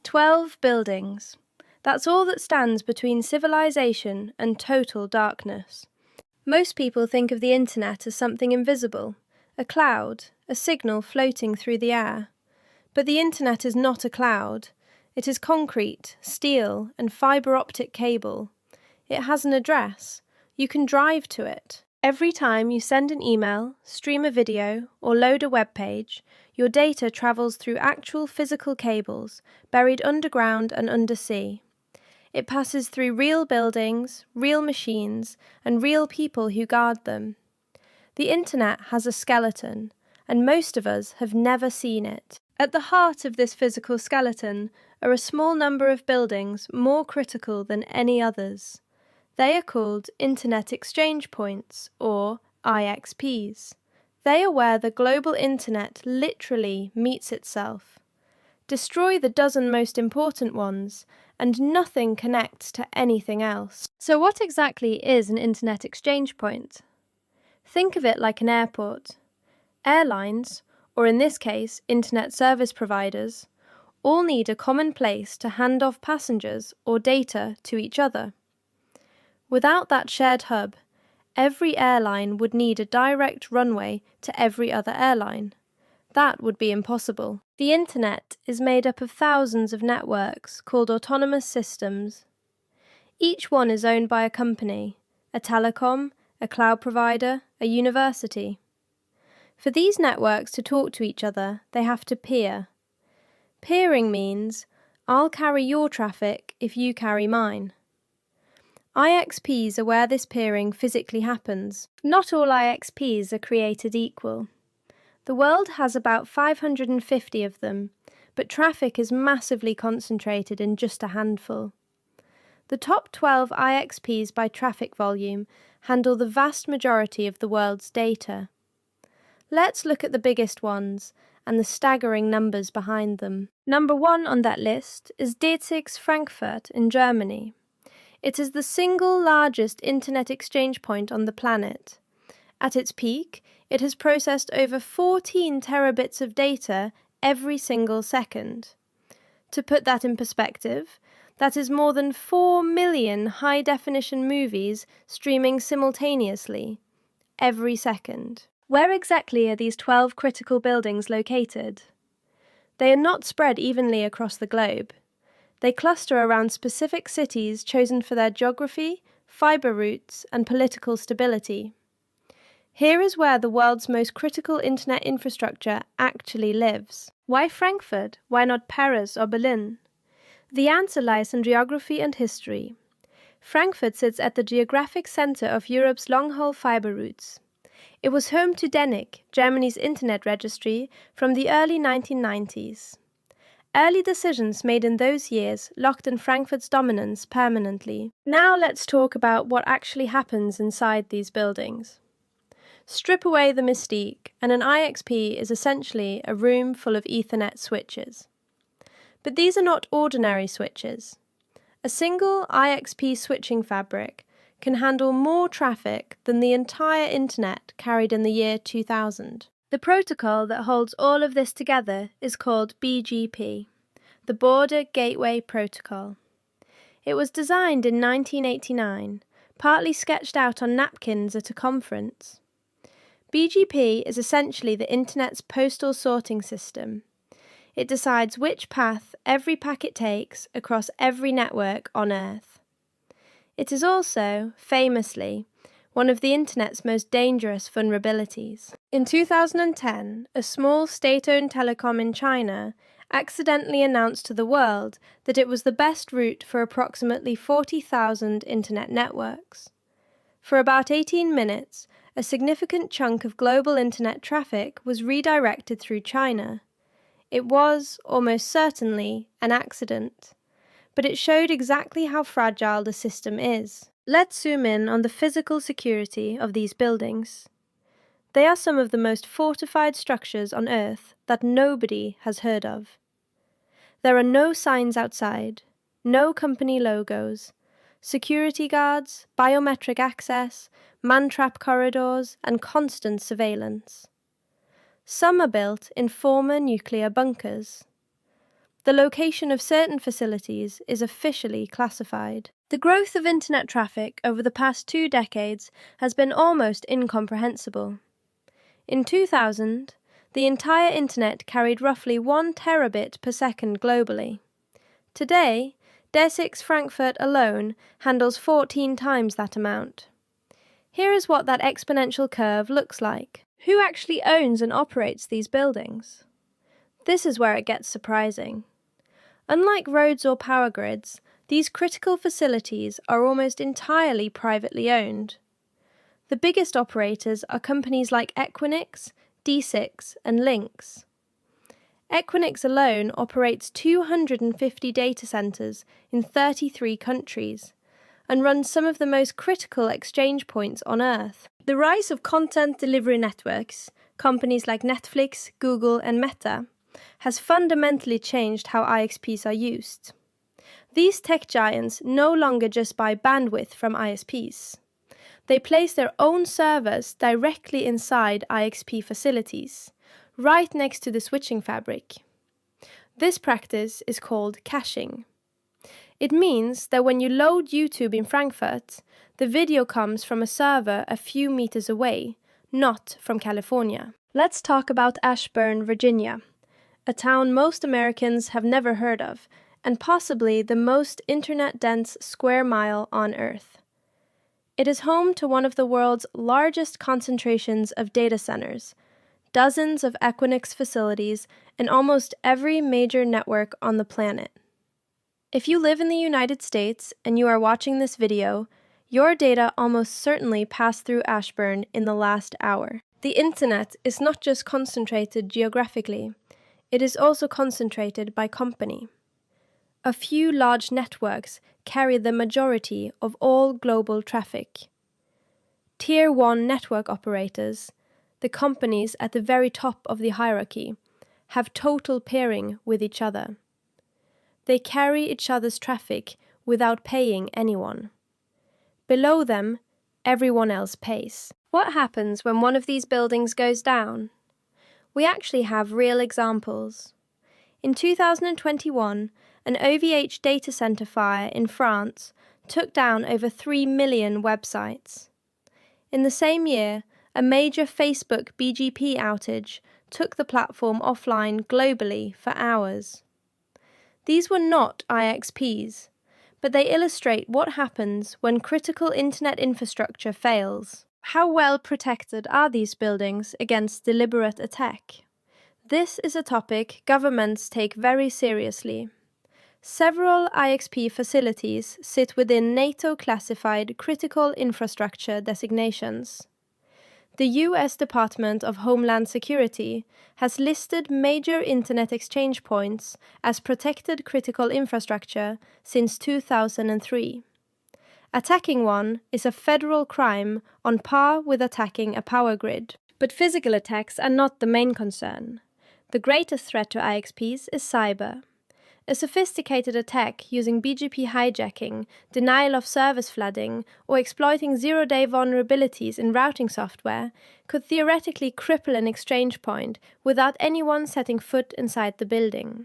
12 buildings. That's all that stands between civilization and total darkness. Most people think of the internet as something invisible, a cloud, a signal floating through the air. But the internet is not a cloud. It is concrete, steel, and fibre optic cable. It has an address. You can drive to it. Every time you send an email, stream a video, or load a web page, your data travels through actual physical cables, buried underground and undersea. It passes through real buildings, real machines, and real people who guard them. The internet has a skeleton, and most of us have never seen it. At the heart of this physical skeleton are a small number of buildings more critical than any others. They are called Internet Exchange Points, or IXPs. They are where the global internet literally meets itself. Destroy the dozen most important ones, and nothing connects to anything else. So what exactly is an Internet Exchange Point? Think of it like an airport. Airlines, or in this case, internet service providers, all need a common place to hand off passengers or data to each other. Without that shared hub, every airline would need a direct runway to every other airline. That would be impossible. The internet is made up of thousands of networks called autonomous systems. Each one is owned by a company, a telecom, a cloud provider, a university. For these networks to talk to each other, they have to peer. Peering means, I'll carry your traffic if you carry mine. IXPs are where this peering physically happens. Not all IXPs are created equal. The world has about 550 of them, but traffic is massively concentrated in just a handful. The top 12 IXPs by traffic volume handle the vast majority of the world's data. Let's look at the biggest ones and the staggering numbers behind them. Number 1 on that list is Frankfurt in Germany. It is the single largest internet exchange point on the planet. At its peak, it has processed over 14 terabits of data every single second. To put that in perspective, that is more than 4 million high-definition movies streaming simultaneously, every second. Where exactly are these 12 critical buildings located? They are not spread evenly across the globe. They cluster around specific cities chosen for their geography, fibre routes, and political stability. Here is where the world's most critical internet infrastructure actually lives. Why Frankfurt? Why not Paris or Berlin? The answer lies in geography and history. Frankfurt sits at the geographic centre of Europe's long-haul fibre routes. It was home to DENIC, Germany's internet registry, from the early 1990s. Early decisions made in those years locked in Frankfurt's dominance permanently. Now let's talk about what actually happens inside these buildings. Strip away the mystique, and an IXP is essentially a room full of Ethernet switches. But these are not ordinary switches. A single IXP switching fabric can handle more traffic than the entire internet carried in the year 2000. The protocol that holds all of this together is called BGP, the Border Gateway Protocol. It was designed in 1989, partly sketched out on napkins at a conference. BGP is essentially the Internet's postal sorting system. It decides which path every packet takes across every network on Earth. It is also, famously, one of the Internet's most dangerous vulnerabilities. In 2010, a small state-owned telecom in China accidentally announced to the world that it was the best route for approximately 40,000 Internet networks. For about 18 minutes, a significant chunk of global Internet traffic was redirected through China. It was, almost certainly, an accident, but it showed exactly how fragile the system is. Let's zoom in on the physical security of these buildings. They are some of the most fortified structures on Earth that nobody has heard of. There are no signs outside, no company logos, security guards, biometric access, man-trap corridors, and constant surveillance. Some are built in former nuclear bunkers. the location of certain facilities is officially classified. The growth of internet traffic over the past 2 decades has been almost incomprehensible. In 2000, the entire internet carried roughly 1 terabit per second globally. Today, DESIX Frankfurt alone handles 14 times that amount. Here is what that exponential curve looks like. Who actually owns and operates these buildings? This is where it gets surprising. Unlike roads or power grids, these critical facilities are almost entirely privately owned. The biggest operators are companies like Equinix, D6, and Lynx. Equinix alone operates 250 data centers in 33 countries and runs some of the most critical exchange points on Earth. The rise of content delivery networks, companies like Netflix, Google, and Meta, has fundamentally changed how IXPs are used. These tech giants no longer just buy bandwidth from ISPs. They place their own servers directly inside IXP facilities, right next to the switching fabric. This practice is called caching. It means that when you load YouTube in Frankfurt, the video comes from a server a few meters away, not from California. Let's talk about Ashburn, Virginia, a town most Americans have never heard of, and possibly the most internet-dense square mile on Earth. It is home to one of the world's largest concentrations of data centers, dozens of Equinix facilities, and almost every major network on the planet. If you live in the United States and you are watching this video, your data almost certainly passed through Ashburn in the last hour. The internet is not just concentrated geographically, it is also concentrated by company. A few large networks carry the majority of all global traffic. Tier 1 network operators, the companies at the very top of the hierarchy, have total peering with each other. They carry each other's traffic without paying anyone. Below them, everyone else pays. What happens when one of these buildings goes down? We actually have real examples. In 2021, an OVH data center fire in France took down over 3 million websites. In the same year, a major Facebook BGP outage took the platform offline globally for hours. These were not IXPs, but they illustrate what happens when critical internet infrastructure fails. How well protected are these buildings against deliberate attack? This is a topic governments take very seriously. Several IXP facilities sit within NATO-classified critical infrastructure designations. The US Department of Homeland Security has listed major internet exchange points as protected critical infrastructure since 2003. Attacking one is a federal crime on par with attacking a power grid. But physical attacks are not the main concern. The greatest threat to IXPs is cyber. A sophisticated attack using BGP hijacking, denial of service flooding, or exploiting zero-day vulnerabilities in routing software could theoretically cripple an exchange point without anyone setting foot inside the building.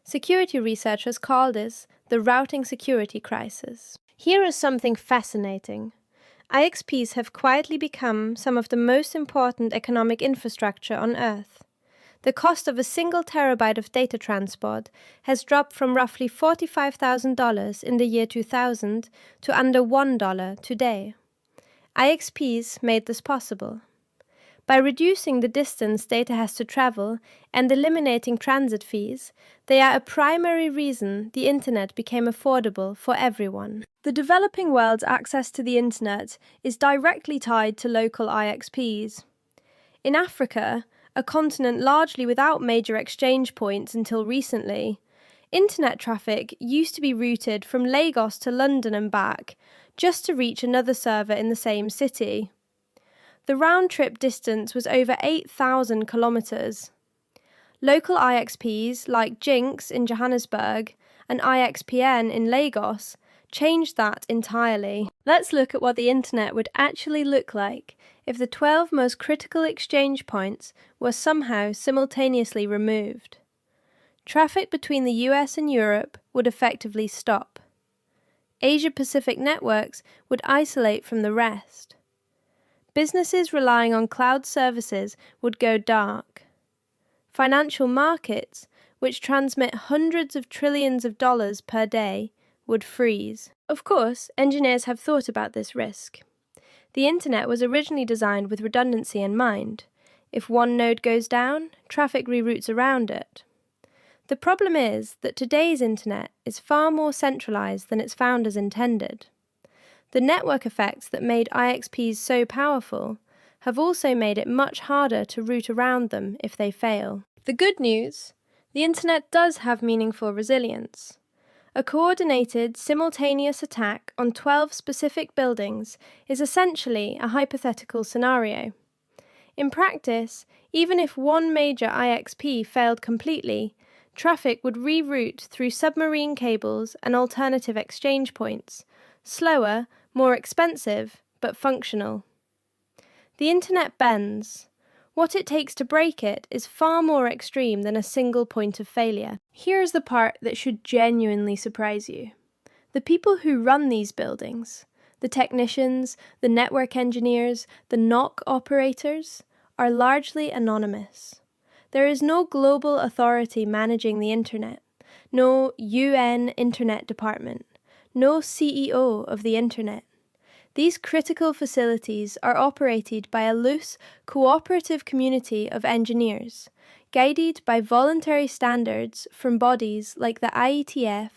Security researchers call this the routing security crisis. Here is something fascinating. IXPs have quietly become some of the most important economic infrastructure on Earth. The cost of a single terabyte of data transport has dropped from roughly $45,000 in the year 2000 to under $1 today. IXPs made this possible. By reducing the distance data has to travel and eliminating transit fees, they are a primary reason the internet became affordable for everyone. The developing world's access to the internet is directly tied to local IXPs. In Africa, a continent largely without major exchange points until recently, internet traffic used to be routed from Lagos to London and back, just to reach another server in the same city. The round-trip distance was over 8,000 kilometers. Local IXPs like Jinx in Johannesburg and IXPN in Lagos changed that entirely. Let's look at what the internet would actually look like if the 12 most critical exchange points were somehow simultaneously removed. traffic between the US and Europe would effectively stop. Asia-Pacific networks would isolate from the rest. Businesses relying on cloud services would go dark. Financial markets, which transmit hundreds of trillions of dollars per day, would freeze. Of course, engineers have thought about this risk. The internet was originally designed with redundancy in mind. If one node goes down, traffic reroutes around it. The problem is that today's internet is far more centralized than its founders intended. The network effects that made IXPs so powerful have also made it much harder to route around them if they fail. The good news: the internet does have meaningful resilience. A coordinated, simultaneous attack on 12 specific buildings is essentially a hypothetical scenario. In practice, even if one major IXP failed completely, traffic would reroute through submarine cables and alternative exchange points, slower, more expensive, but functional. The internet bends. What it takes to break it is far more extreme than a single point of failure. Here's the part that should genuinely surprise you. The people who run these buildings, the technicians, the network engineers, the NOC operators, are largely anonymous. There is no global authority managing the internet, no UN Internet Department, no CEO of the internet. These critical facilities are operated by a loose, cooperative community of engineers, guided by voluntary standards from bodies like the IETF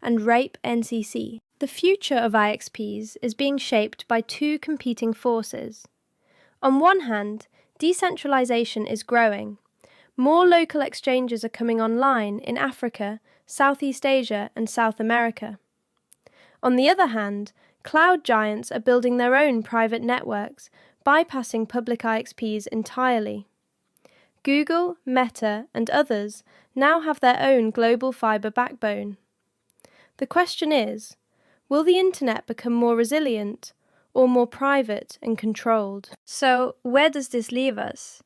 and RIPE NCC. The future of IXPs is being shaped by two competing forces. On one hand, decentralization is growing. More local exchanges are coming online in Africa, Southeast Asia, and South America. On the other hand, cloud giants are building their own private networks, bypassing public IXPs entirely. Google, Meta, and others now have their own global fiber backbone. The question is, will the internet become more resilient or more private and controlled? So, where does this leave us?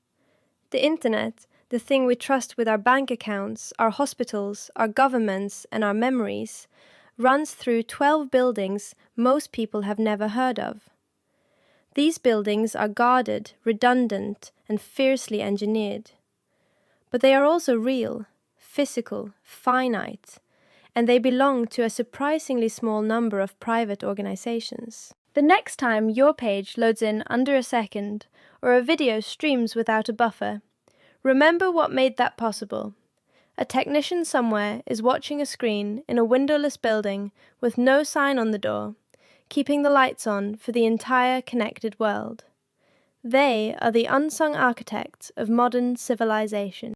The internet, the thing we trust with our bank accounts, our hospitals, our governments, and our memories, runs through 12 buildings most people have never heard of. These buildings are guarded, redundant, and fiercely engineered. But they are also real, physical, finite, and they belong to a surprisingly small number of private organizations. The next time your page loads in under a second, or a video streams without a buffer, remember what made that possible. A technician somewhere is watching a screen in a windowless building with no sign on the door, keeping the lights on for the entire connected world. They are the unsung architects of modern civilization.